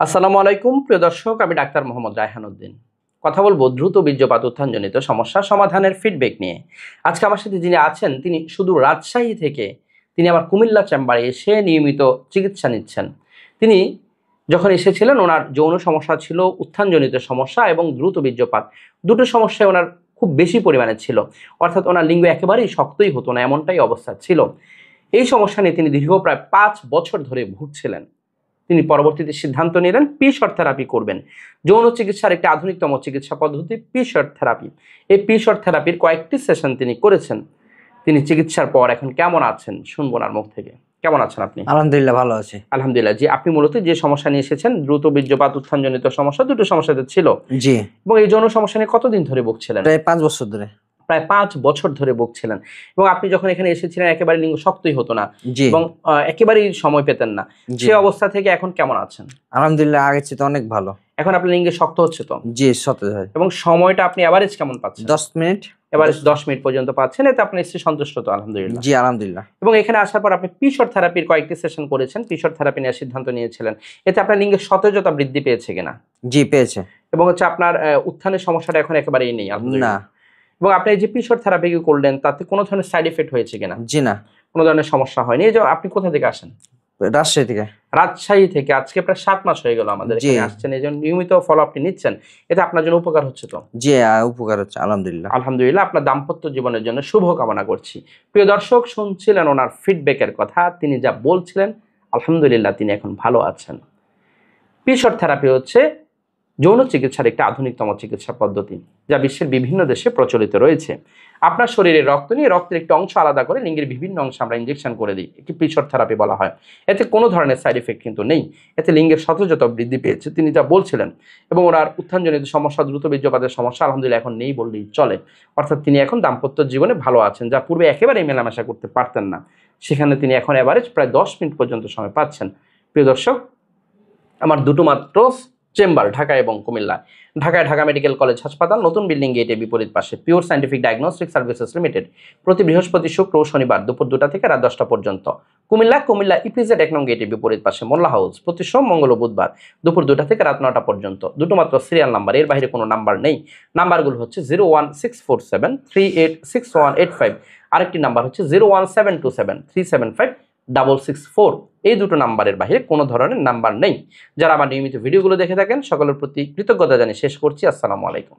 আসসালামু আলাইকুম প্রিয় দর্শক, আমি ডাক্তার মোহাম্মদ রায়হান উদ্দিন। কথা বলবো দ্রুত বীর্যপাত উত্থানজনিত সমস্যা সমাধানের ফিডব্যাক নিয়ে। আজকে আমার সাথে যিনি আছেন তিনি শুধু রাজশাহী থেকে তিনি আমার কুমিল্লা চেম্বারে এসে নিয়মিত চিকিৎসা নিচ্ছেন। তিনি যখন এসেছিলেন ওনার যৌন সমস্যা ছিল, উত্থানজনিত সমস্যা এবং দ্রুত বীর্যপাত, দুটো সমস্যায় ওনার খুব বেশি পরিমাণে ছিল। অর্থাৎ ওনার লিঙ্গ একেবারেই শক্তই হতো না, এমনটাই অবস্থা ছিল। এই সমস্যা নিয়ে তিনি দীর্ঘ প্রায় 5 বছর ধরে ভুগছিলেন। তিনি পরবর্তীতে সিদ্ধান্ত নিলেন পি-শর্ট থেরাপি করবেন। যৌন চিকিৎসার একটি আধুনিকতম চিকিৎসা পদ্ধতি পি-শর্ট থেরাপি। এই পি-শর্ট থেরাপির কয়েকটি সেশন তিনি করেছেন। তিনি চিকিৎসার পর এখন কেমন আছেন শুনবো ওনার মুখ থেকে। কেমন আছেন আপনি? আলহামদুলিল্লাহ ভালো আছি। আলহামদুলিল্লাহ। জি, আপনি মূলত যে সমস্যা নিয়ে এসেছেন দ্রুত বীর্যপাত উত্থানজনিত সমস্যা, দুটো সমস্যাতে ছিল। জি, এবং এই যৌন সমস্যা নিয়ে কতদিন ধরে ভুগছিলেন? প্রায় 5 বছর ধরে। প্রায় 5 বছর ধরে ভুগছিলেন। এবং আপনি যখন এখানে এসেছিলেন একেবারে লিঙ্গ শক্তই হতো না জি, এবং একেবারেই সময় পেতেন না। জি। সেই অবস্থা থেকে এখন কেমন আছেন? আলহামদুলিল্লাহ আগের চেয়ে অনেক ভালো। এখন আপনার লিঙ্গে শক্ত হচ্ছে তো? জি, সতেজ হয়। এবং সময়টা আপনি এভারেজ কেমন পাচ্ছেন? 10 মিনিট। এভারেজ 10 মিনিট পর্যন্ত পাচ্ছেন। এতে আপনার স্ত্রী সন্তুষ্ট তো? আলহামদুলিল্লাহ। জি, আলহামদুলিল্লাহ। এবং এখানে আসার পর আপনি পি-শর্ট থেরাপির কয়েকটি সেশন করেছেন, পি-শর্ট থেরাপি নেওয়ার সিদ্ধান্ত নিয়েছিলেন। এতে আপনার লিঙ্গের সতেজতা বৃদ্ধি পেয়েছে কিনা? জি, পেয়েছে। এবং হচ্ছে আপনার উত্থানের সমস্যাটা এখন একেবারেই নেই? না, আলহামদুলিল্লাহ। এবং আপনি এই যে পি-শর্ট থেরাপি করলেন তাতে কোনো ধরনের সাইড ইফেক্ট হয়েছে কিনা? জি না। কোনো ধরনের সমস্যা হয়নি? এই যে আপনি কোথা থেকে আসেন? রাজশাহী থেকে। রাজশাহী থেকে। আজকে প্রায় 7 মাস হয়ে গেল আমাদের জি। এখানে আসছেন। এইজন্য নিয়মিত ফলো আপনি নিচ্ছেন। এতে আপনার জন্য উপকার হচ্ছে তো? জি, উপকার হচ্ছে আলহামদুলিল্লাহ। আলহামদুলিল্লাহ। আপনার দাম্পত্য জীবনের জন্য শুভ কামনা করছি। প্রিয় দর্শক, শুনছিলেন ওনার ফিডব্যাকের কথা। তিনি যা বলছিলেন আলহামদুলিল্লাহ তিনি এখন ভালো আছেন। পি-শর্ট থেরাপি হচ্ছে যৌন চিকিৎসার একটি আধুনিকতম চিকিৎসা পদ্ধতি যা বিশ্বের বিভিন্ন দেশে প্রচলিত রয়েছে। আপনার শরীরে রক্ত নিয়ে রক্তের একটি অংশ আলাদা করে লিঙ্গের বিভিন্ন অংশে আমরা ইনজেকশন করে দিই, একটি পি-শর্ট থেরাপি বলা হয়। এতে কোনো ধরনের সাইড ইফেক্ট কিন্তু নেই। এতে লিঙ্গের সতেজতা বৃদ্ধি পেয়েছে তিনি যা বলছিলেন। এবং ওনার উত্থানজনিত সমস্যা, দ্রুত বীর্যপাতের সমস্যা আলহামদুলিল্লাহ এখন নেই বললেই চলে। অর্থাৎ তিনি এখন দাম্পত্য জীবনে ভালো আছেন, যা পূর্বে একেবারেই মেলামেশা করতে পারতেন না। সেখানে তিনি এখন এভারেজ প্রায় 10 মিনিট পর্যন্ত সময় পাচ্ছেন। প্রিয় দর্শক, আমার দুটো মাত্র চেম্বার ঢাকা এবং কুমিল্লা। ঢাকায় ঢাকা মেডিকেল কলেজ হাসপাতাল, নতুন বিল্ডিং গেটের বিপরীত পাশে, pure scientific diagnostic services limited. প্রতি বৃহস্পতি, শুক্র ও শনিবার দুপুর 2টা থেকে রাত 10টা পর্যন্ত। কুমিল্লা ইপিজেড 1 নং গেটের বিপরীত পাশে মোল্লা হাউস। প্রতি সোম, মঙ্গল ও বুধবার দুপুর 2টা থেকে রাত 9টা পর্যন্ত। দুটো মাত্র সিরিয়াল নাম্বার, এর বাইরে কোনো নাম্বার নেই। নাম্বারগুলো হচ্ছে 01647386185, আরেকটি নাম্বার হচ্ছে 01727375664। এই দুটো নাম্বারের বাইরে কোনো ধরনের নাম্বার নেই। যারা আমার নিয়মিত ভিডিওগুলো দেখে থাকেন সকলের প্রতি কৃতজ্ঞতা জানিয়ে শেষ করছি। আসসালামু আলাইকুম।